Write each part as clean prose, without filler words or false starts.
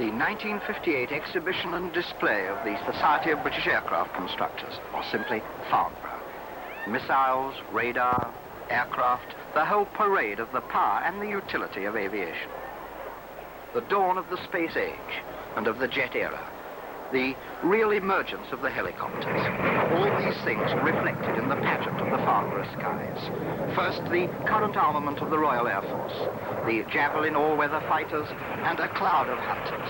the 1958 exhibition and display of the Society of British Aircraft Constructors, or simply Farnborough. Missiles, radar, aircraft, the whole parade of the power and the utility of aviation. The dawn of the space age and of the jet era. The real emergence of the helicopters. All these things reflected in the pageant of the Farnborough skies. First, the current armament of the Royal Air Force, the Javelin all-weather fighters, and a cloud of hunters.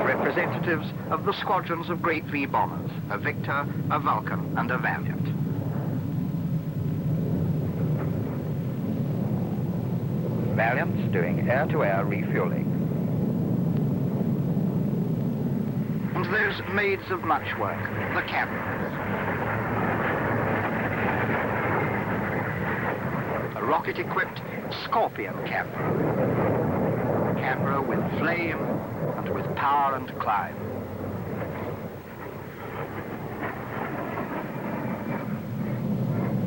Representatives of the squadrons of Great V bombers, a Victor, a Vulcan, and a Valiant. Valiants doing air-to-air refueling. And those maids of much work, the camerals. A rocket-equipped Scorpion camera. Camera with flame and with power and climb.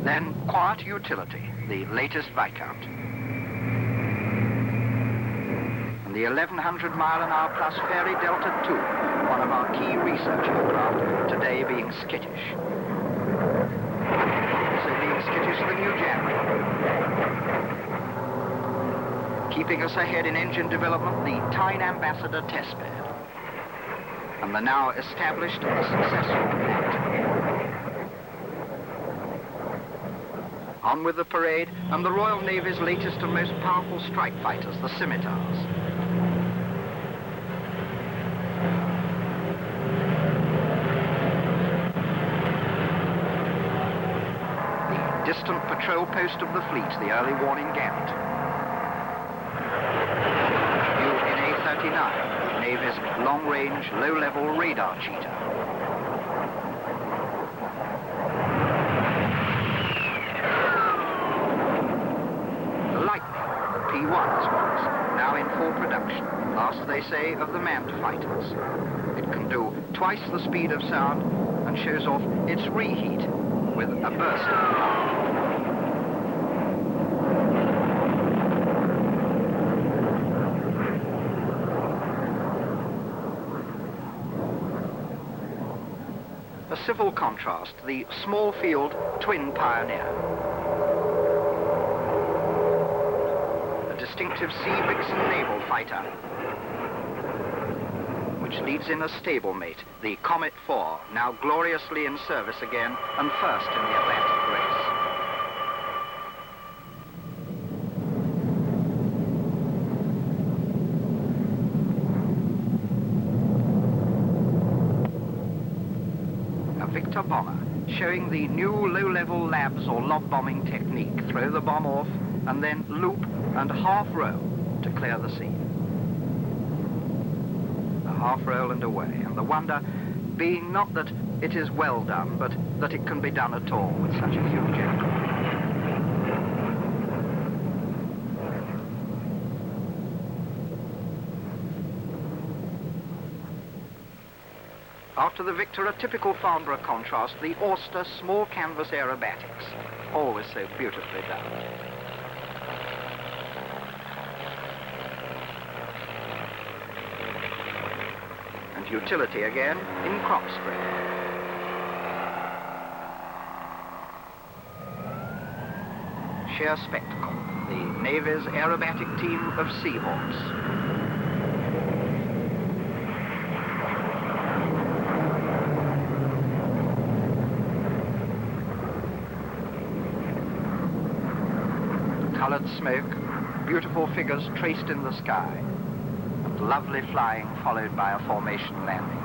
Then quiet utility, the latest Viscount. The 1100-mile-an-hour plus Fairy Delta II, one of our key research aircraft, today being skittish. Also being skittish the new Javelin. Keeping us ahead in engine development, the Tyne Ambassador testbed. And the now established and successful Nat. On with the parade and the Royal Navy's latest and most powerful strike fighters, the Scimitars. Distant patrol post of the fleet, the early warning Gannet. New NA-39, Navy's long-range, low-level radar cheetah. The Lightning, the P-1 as was, now in full production. Last, they say, of the manned fighters. It can do twice the speed of sound and shows off its reheat with a burst of power. A civil contrast, the small field twin Pioneer. A distinctive C-Vixen naval fighter, which leads in a stablemate, the Comet 4, now gloriously in service again and first in the Atlantic race. A Victor bomber, showing the new low-level labs or lob bombing technique. Throw the bomb off and then loop and half roll to clear the scene. Half roll and away, and the wonder being not that it is well done, but that it can be done at all with such a huge aircraft. After the Victor, a typical Farnborough contrast, the Auster small canvas aerobatics, always so beautifully done. Utility again in crop spray. Sheer spectacle, the Navy's aerobatic team of Seahawks. Colored smoke, beautiful figures traced in the sky. Lovely flying followed by a formation landing.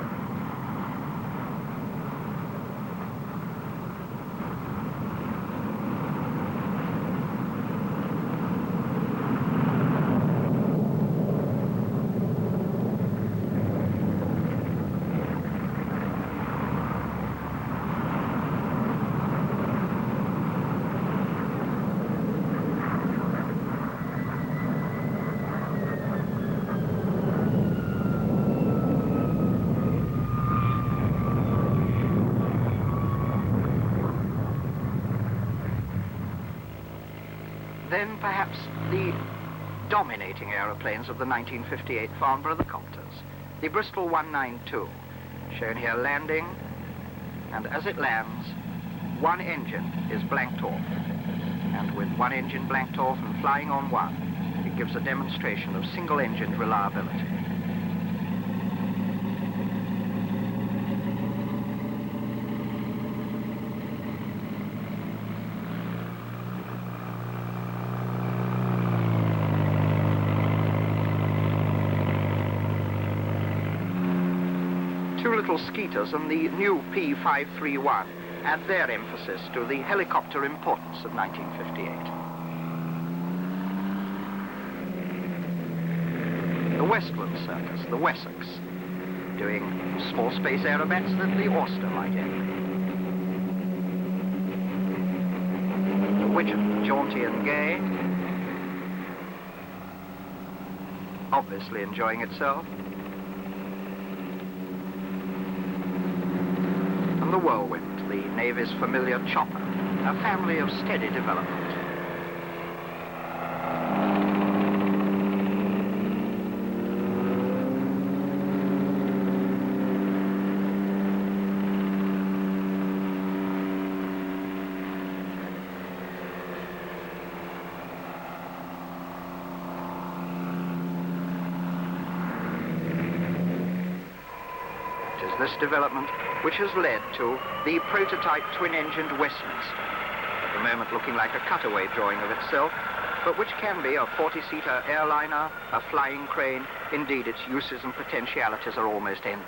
Then perhaps the dominating aeroplanes of the 1958 Farnborough, the copters. The Bristol 192, shown here landing, and as it lands, one engine is blanked off. And with one engine blanked off and flying on one, it gives a demonstration of single-engined reliability. Two little skeeters and the new P531 add their emphasis to the helicopter importance of 1958. The Westland Circus, the Wessex, doing small space aerobats that the Auster might emulate. The Widgeon, jaunty and gay, obviously enjoying itself. And the Whirlwind, the Navy's familiar chopper, a family of steady development. This development which has led to the prototype twin-engined Westminster, at the moment looking like a cutaway drawing of itself, but which can be a 40-seater airliner, a flying crane. Indeed, its uses and potentialities are almost endless.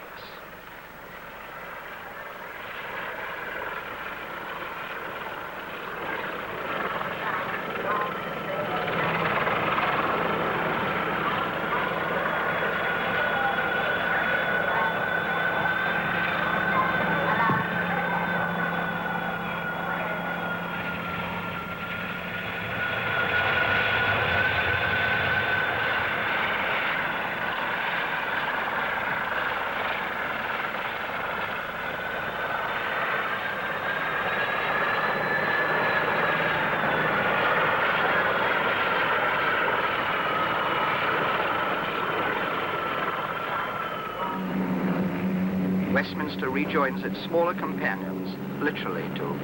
Westminster rejoins its smaller companions, literally to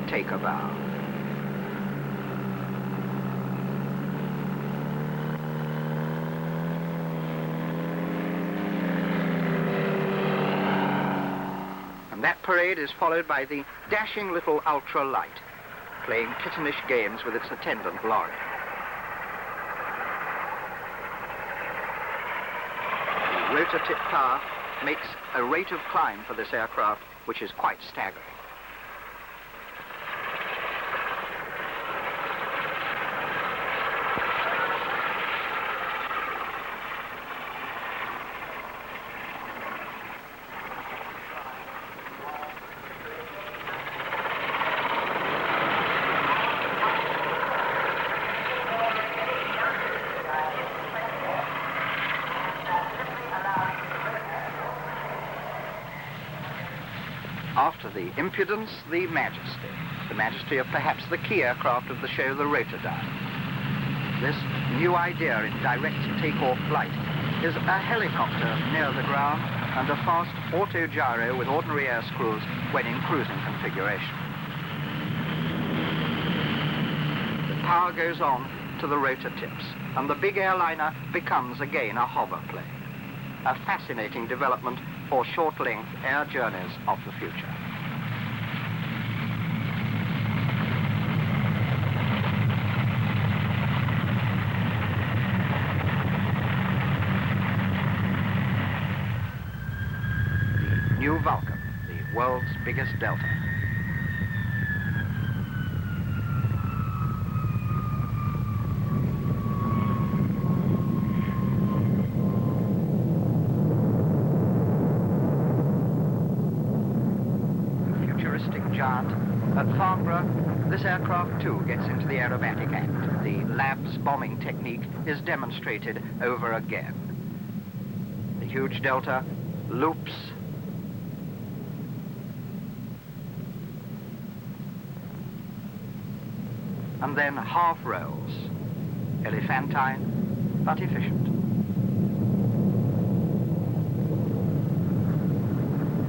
take a bow. And that parade is followed by the dashing little ultra-light, playing kittenish games with its attendant lorry. The rotor tip power makes a rate of climb for this aircraft which is quite staggering. After the Impudence, the Majesty of perhaps the key aircraft of the show, the Rotodyne. This new idea in direct takeoff flight is a helicopter near the ground and a fast auto-gyro with ordinary air screws when in cruising configuration. The power goes on to the rotor tips, and the big airliner becomes again a hoverplane. A fascinating development for short-length air journeys of the future. The new Vulcan, the world's biggest Delta. At Farnborough, this aircraft too gets into the aerobatic act. The Labs bombing technique is demonstrated over again. The huge Delta loops, and then half rolls, elephantine, but efficient.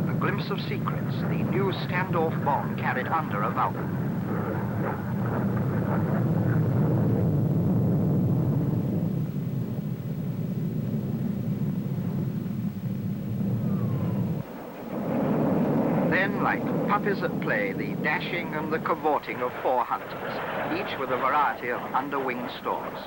A glimpse of secrets, the new standoff bomb carried under a Vulcan. Then, like puppies at play, the dashing and the cavorting of 4 hunters, each with a variety of underwing stores.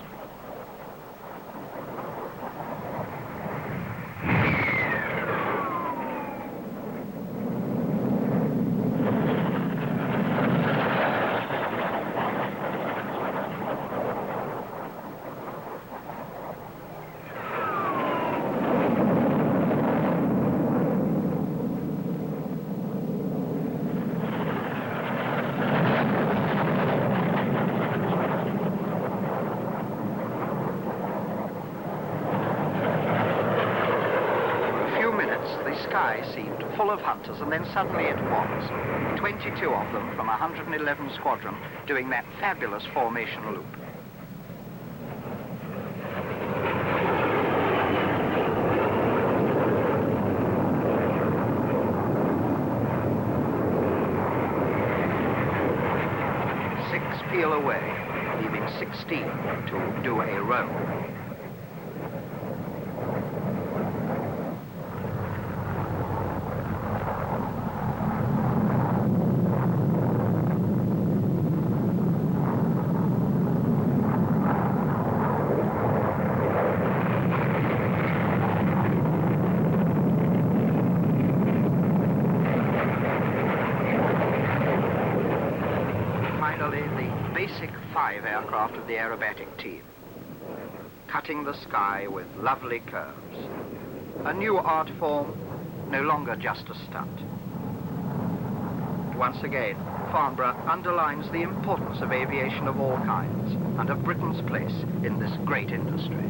The sky seemed full of hunters, and then suddenly it was. 22 of them from 111 Squadron doing that fabulous formation loop. Six peel away, leaving 16 to do a row. Finally, the basic 5 aircraft of the aerobatic team, cutting the sky with lovely curves. A new art form, no longer just a stunt. Once again, Farnborough underlines the importance of aviation of all kinds and of Britain's place in this great industry.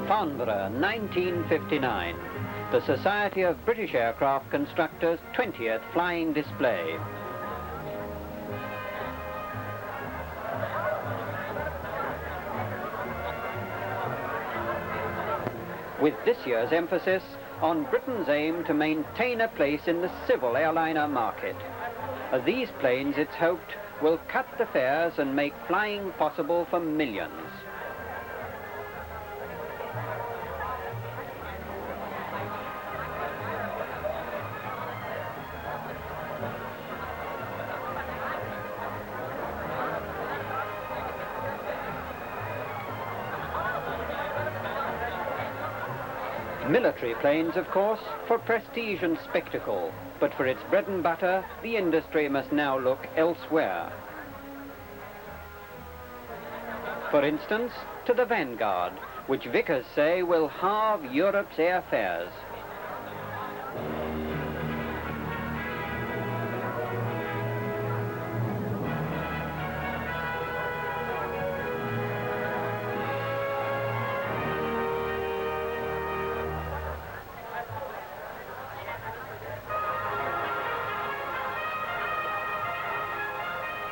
Farnborough, 1959. The Society of British Aircraft Constructors' 20th Flying Display. With this year's emphasis on Britain's aim to maintain a place in the civil airliner market. These planes, it's hoped, will cut the fares and make flying possible for millions. Military planes, of course, for prestige and spectacle, but for its bread and butter, the industry must now look elsewhere. For instance, to the Vanguard, which Vickers say will halve Europe's airfares.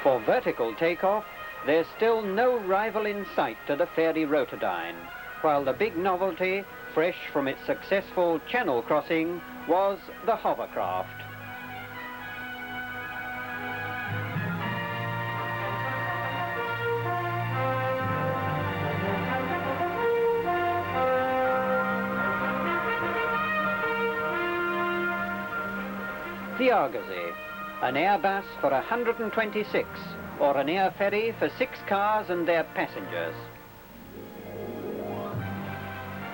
For vertical takeoff, there's still no rival in sight to the Fairey Rotodyne, while the big novelty, fresh from its successful channel crossing, was the hovercraft. The Argosy, an Airbus for 126, or an air ferry for 6 cars and their passengers.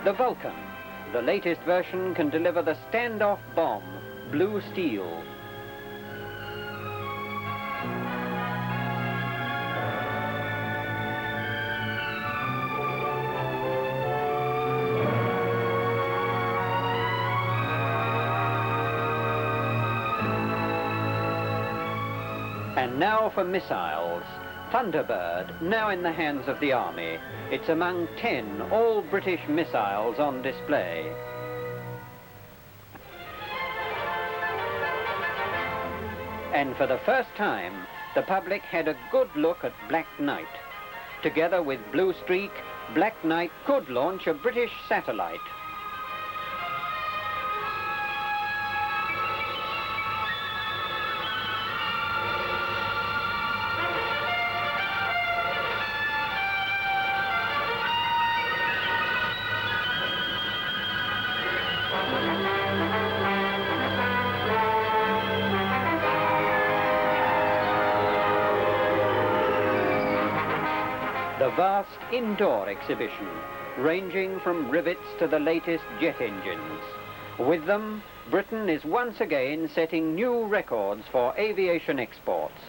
The Vulcan, the latest version, can deliver the standoff bomb, blue steel. And now for missiles. Thunderbird, now in the hands of the Army. It's among 10 all-British missiles on display. And for the first time, the public had a good look at Black Knight. Together with Blue Streak, Black Knight could launch a British satellite. The vast indoor exhibition, ranging from rivets to the latest jet engines. With them, Britain is once again setting new records for aviation exports.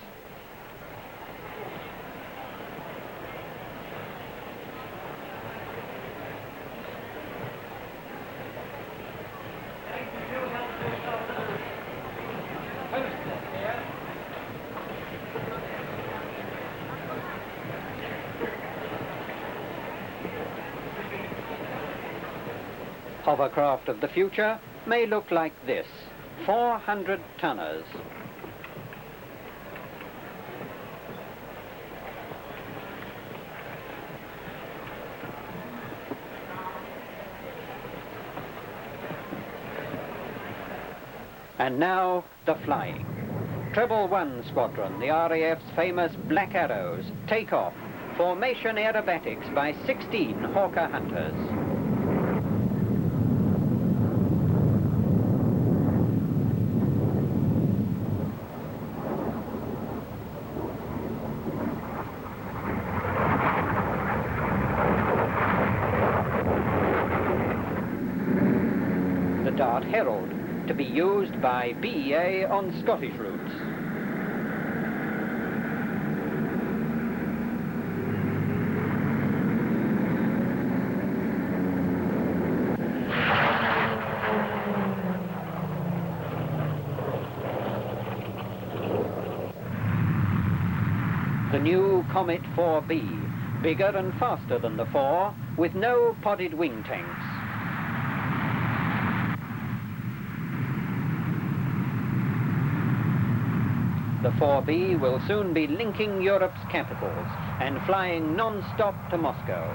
Hovercraft of the future may look like this, 400 tonners. And now, the flying. Treble 1 Squadron, the RAF's famous Black Arrows, take off. Formation aerobatics by 16 Hawker Hunters. The Dart Herald, to be used by BEA on Scottish routes. The new Comet 4B, bigger and faster than the 4, with no podded wing tanks. The 4B will soon be linking Europe's capitals and flying non-stop to Moscow.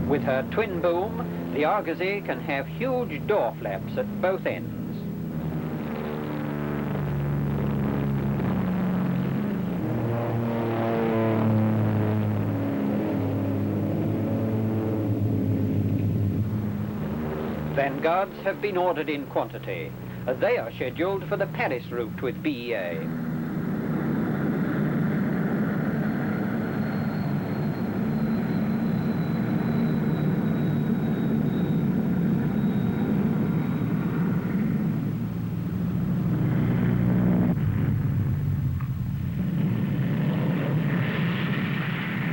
With her twin boom, the Argosy can have huge door flaps at both ends. Vanguards have been ordered in quantity. They are scheduled for the Paris route with BEA.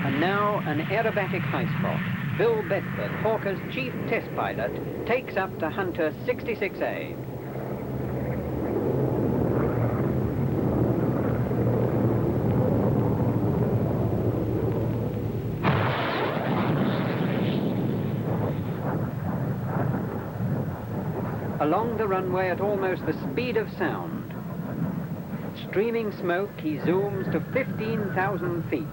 And now an aerobatic high spot. Bill Bedford, Hawker's chief test pilot, takes up to Hunter 66A. Along the runway at almost the speed of sound. Streaming smoke, he zooms to 15,000 feet.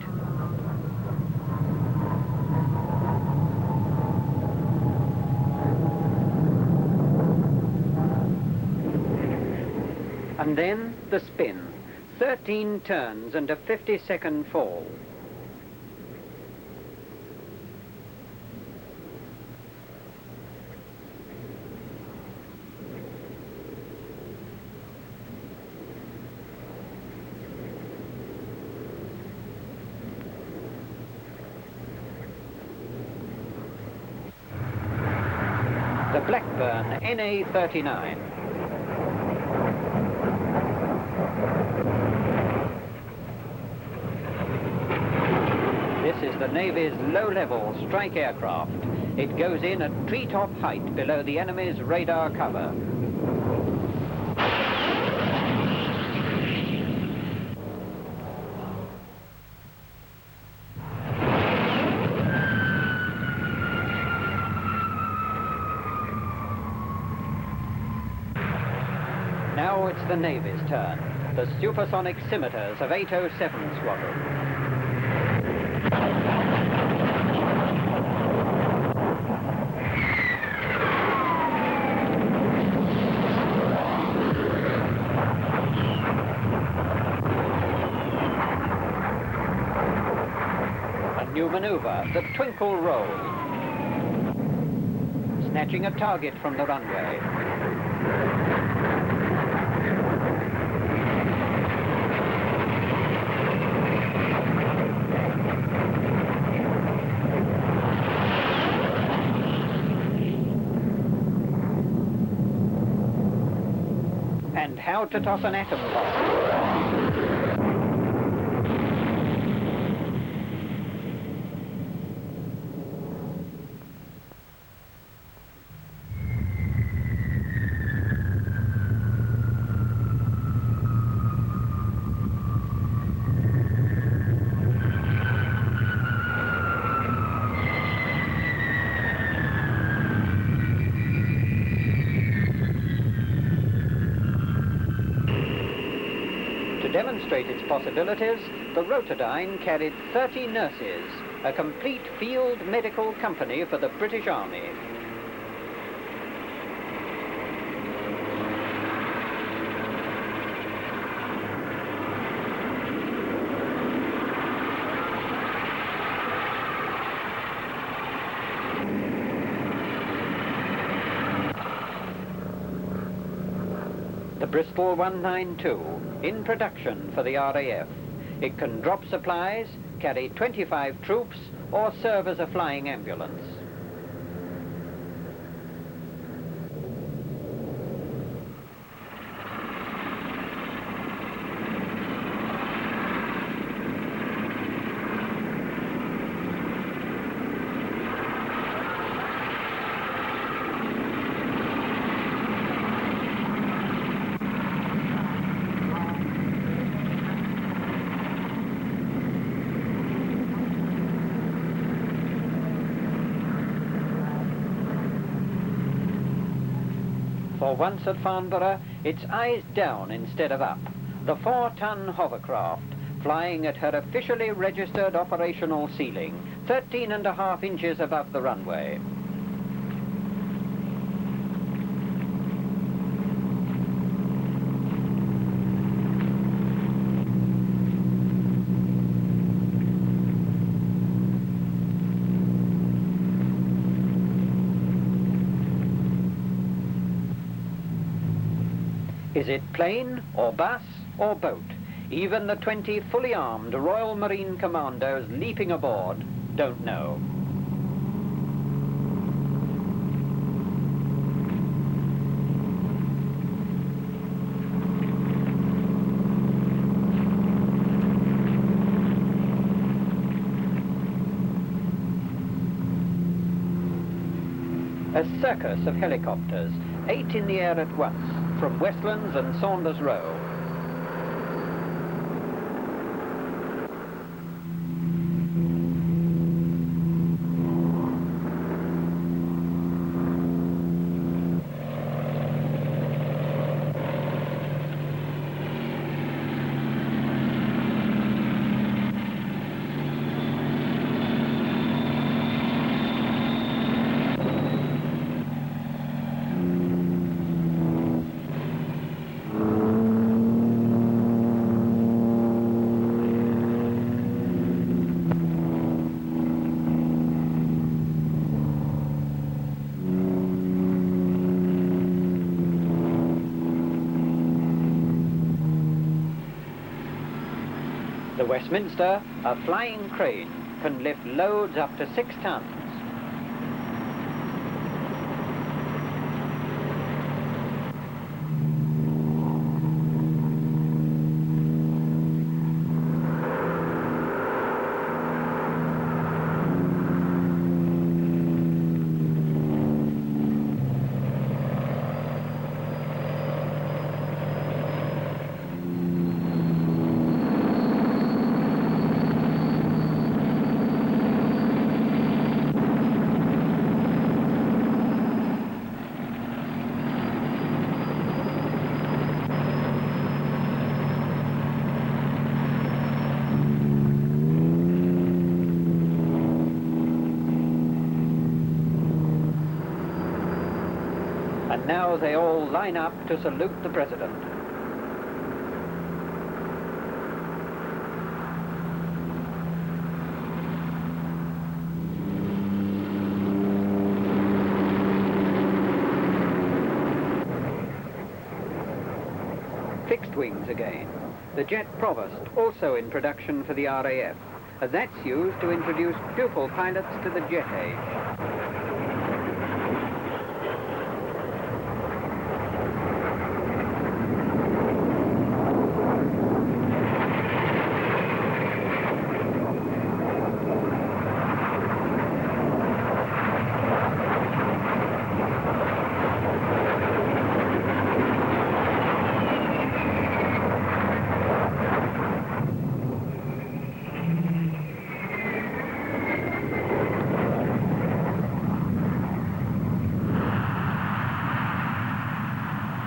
And then the spin, 13 turns and a 50-second fall. The Blackburn NA-39. This is the Navy's low-level strike aircraft. It goes in at treetop height below the enemy's radar cover. Now it's the Navy's turn. The supersonic scimitars of 807 Squadron. New maneuver, the twinkle roll. Snatching a target from the runway. And how to toss an atom bomb. To demonstrate its possibilities, the Rotodyne carried 30 nurses, a complete field medical company for the British Army. The Bristol 192, in production for the RAF. It can drop supplies, carry 25 troops, or serve as a flying ambulance. For once at Farnborough, it's eyes down instead of up. The 4-ton hovercraft, flying at her officially registered operational ceiling, 13.5 inches above the runway. Is it plane, or bus, or boat? Even the 20 fully armed Royal Marine Commandos leaping aboard don't know. A circus of helicopters, 8 in the air at once, from Westlands and Saunders Row. The Westminster, a flying crane, can lift loads up to 6 tons. Now they all line up to salute the President. Fixed wings again. The Jet Provost, also in production for the RAF. That's used to introduce pupil pilots to the jet age.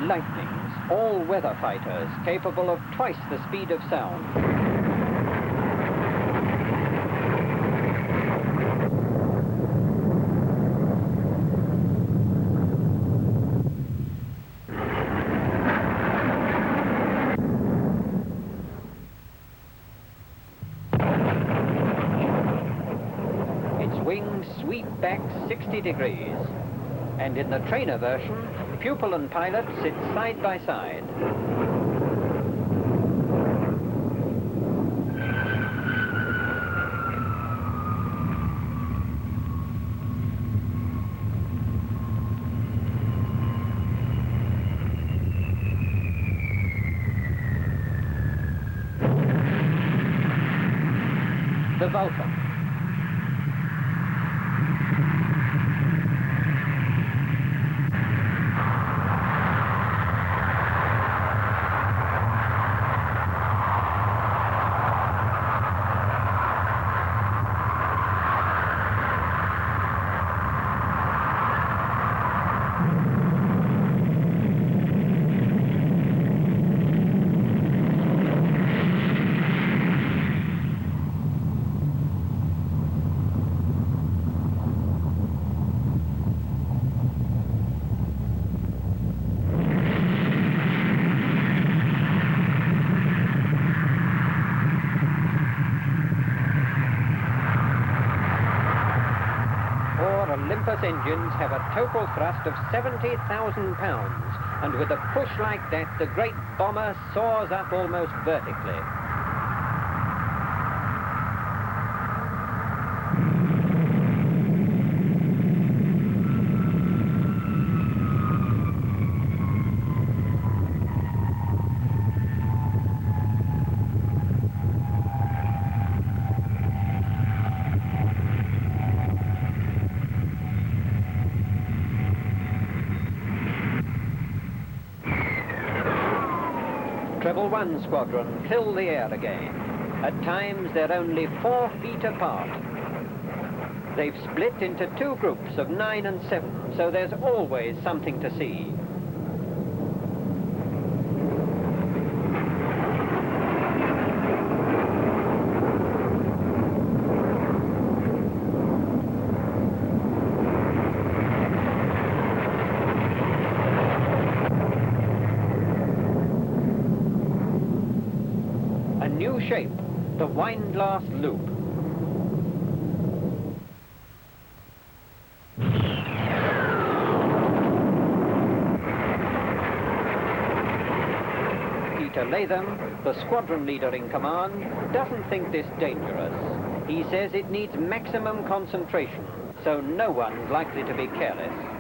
Lightnings, all-weather fighters capable of twice the speed of sound. Its wings sweep back 60 degrees. And in the trainer version, pupil and pilot sit side by side. The Vulcan. Olympus engines have a total thrust of 70,000 pounds, and with a push like that, the great bomber soars up almost vertically. Treble 1 squadron fill the air again. At times they're only 4 feet apart. They've split into 2 groups of 9 and 7, so there's always something to see. New shape, the windlass loop. Peter Latham, the squadron leader in command, doesn't think this dangerous. He says it needs maximum concentration, so no one's likely to be careless.